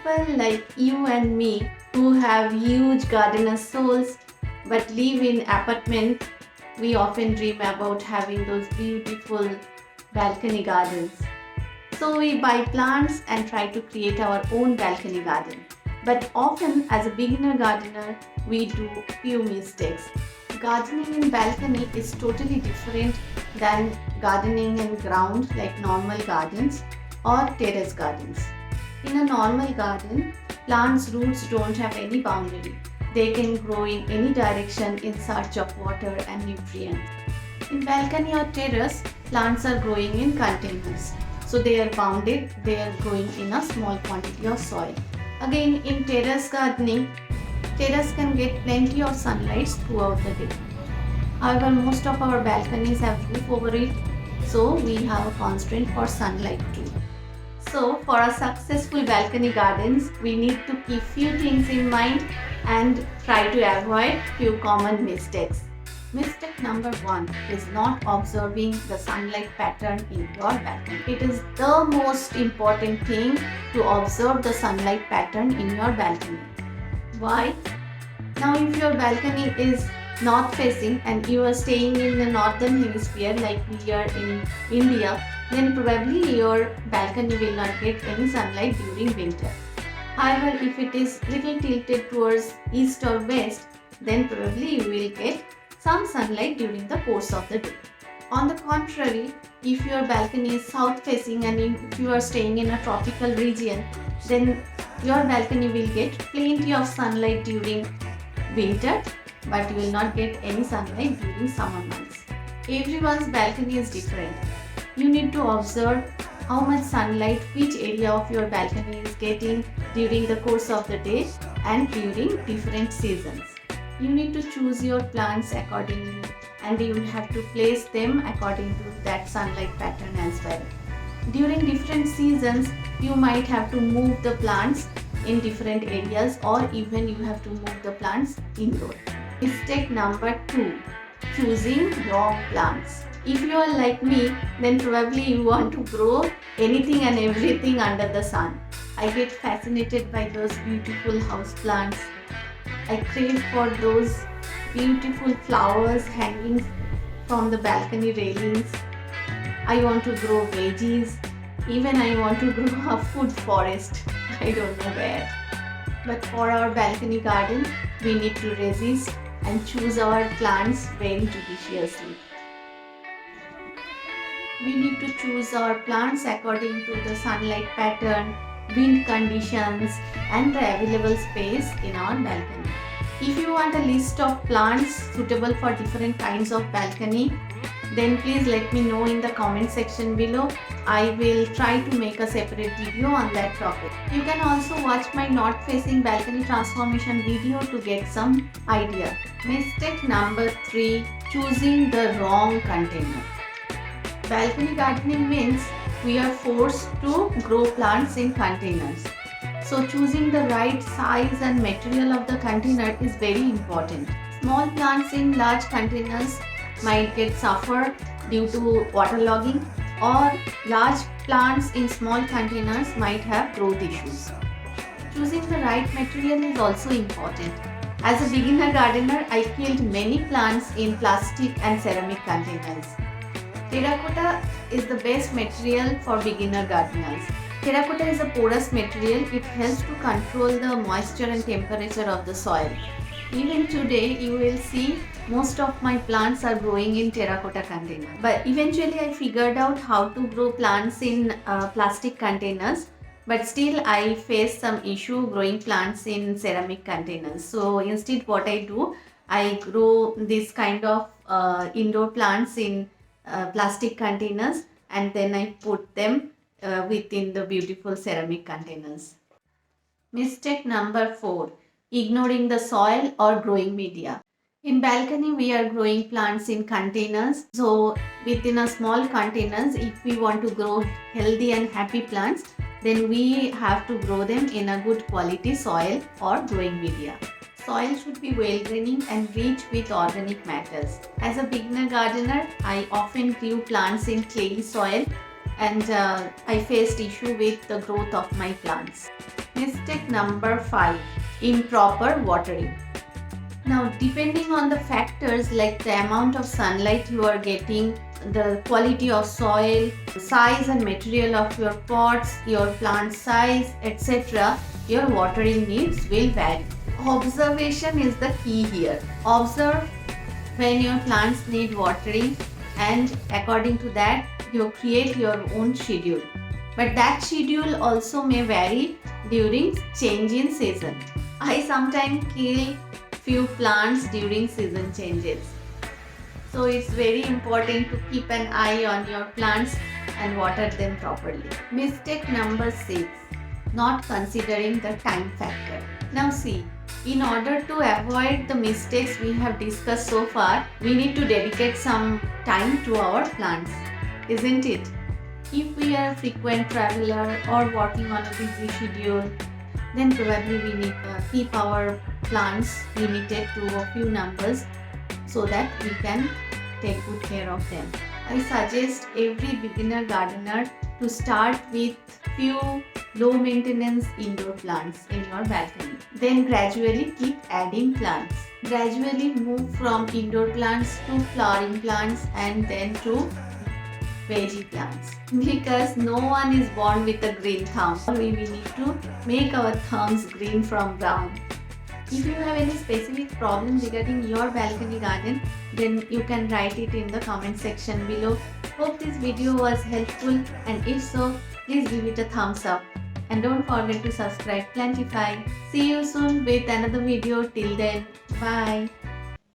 people like you and me who have huge gardener souls but live in apartment, we often dream about having those beautiful balcony gardens. So we buy plants and try to create our own balcony garden. But often as a beginner gardener, we do few mistakes. Gardening in balcony is totally different than gardening in ground like normal gardens or terrace gardens. In a normal garden, plants' roots don't have any boundary. They can grow in any direction in search of water and nutrients. In balcony or terrace, plants are growing in containers. So they are bounded, they are growing in a small quantity of soil. Again, in terrace gardening, terrace can get plenty of sunlight throughout the day. However, most of our balconies have roof over it, so we have a constraint for sunlight too. So for our successful balcony gardens, we need to keep few things in mind and try to avoid few common mistakes. Mistake number 1 is not observing the sunlight pattern in your balcony. It is the most important thing to observe the sunlight pattern in your balcony. Why? Now if your balcony is north facing and you are staying in the northern hemisphere like we are in India, then probably your balcony will not get any sunlight during winter. However, if it is little tilted towards east or west, then probably you will get some sunlight during the course of the day. On the contrary, if your balcony is south facing and if you are staying in a tropical region, then your balcony will get plenty of sunlight during winter, but you will not get any sunlight during summer months. Everyone's balcony is different. You need to observe how much sunlight which area of your balcony is getting during the course of the day and during different seasons. You need to choose your plants accordingly and you have to place them according to that sunlight pattern as well. During different seasons, you might have to move the plants in different areas or even you have to move the plants indoor. Mistake number 2, choosing wrong plants. If you are like me, then probably you want to grow anything and everything under the sun. I get fascinated by those beautiful house plants. I crave for those beautiful flowers hanging from the balcony railings. I want to grow veggies. Even I want to grow a food forest. I don't know where. But for our balcony garden, we need to resist and choose our plants very judiciously. We need to choose our plants according to the sunlight pattern, wind conditions and the available space in our balcony. If you want a list of plants suitable for different kinds of balcony, then please let me know in the comment section below. I will try to make a separate video on that topic. You can also watch my north facing balcony transformation video to get some idea. Mistake number 3, choosing the wrong container. Balcony gardening means we are forced to grow plants in containers. So choosing the right size and material of the container is very important. Small plants in large containers might get suffer due to waterlogging, or large plants in small containers might have growth issues. Choosing the right material is also important. As a beginner gardener, I killed many plants in plastic and ceramic containers. Terracotta is the best material for beginner gardeners. Terracotta is a porous material. It helps to control the moisture and temperature of the soil. Even today, you will see most of my plants are growing in terracotta container. But eventually, I figured out how to grow plants in plastic containers. But still, I face some issue growing plants in ceramic containers. So instead, what I do, I grow this kind of indoor plants in plastic containers and then I put them within the beautiful ceramic containers. Mistake number 4, ignoring the soil or growing media. In balcony, we are growing plants in containers. So within a small containers, if we want to grow healthy and happy plants, then we have to grow them in a good quality soil or growing media. Soil should be well draining and rich with organic matters. As a beginner gardener, I often grew plants in clay soil and I faced issue with the growth of my plants. Mistake Mistake number 5. Improper watering. Now, depending on the factors like the amount of sunlight you are getting, the quality of soil, the size and material of your pots, your plant size, etc., your watering needs will vary. Observation is the key here. Observe when your plants need watering, and according to that, you create your own schedule. But that schedule also may vary during change in season. I sometimes kill few plants during season changes. So it's very important to keep an eye on your plants and water them properly. Mistake number 6. Not considering the time factor. Now see, in order to avoid the mistakes we have discussed so far, we need to dedicate some time to our plants, isn't it? If we are a frequent traveler or working on a busy schedule, then probably we need to keep our plants limited to a few numbers so that we can take good care of them. I suggest every beginner gardener to start with few low maintenance indoor plants in your balcony. Then gradually keep adding plants. Gradually move from indoor plants to flowering plants and then to veggie plants. Because no one is born with a green thumb. We need to make our thumbs green from brown. If you have any specific problem regarding your balcony garden, then you can write it in the comment section below. Hope this video was helpful, and if so, please give it a thumbs up. And don't forget to subscribe PlantiFy. See you soon with another video. Till then, bye.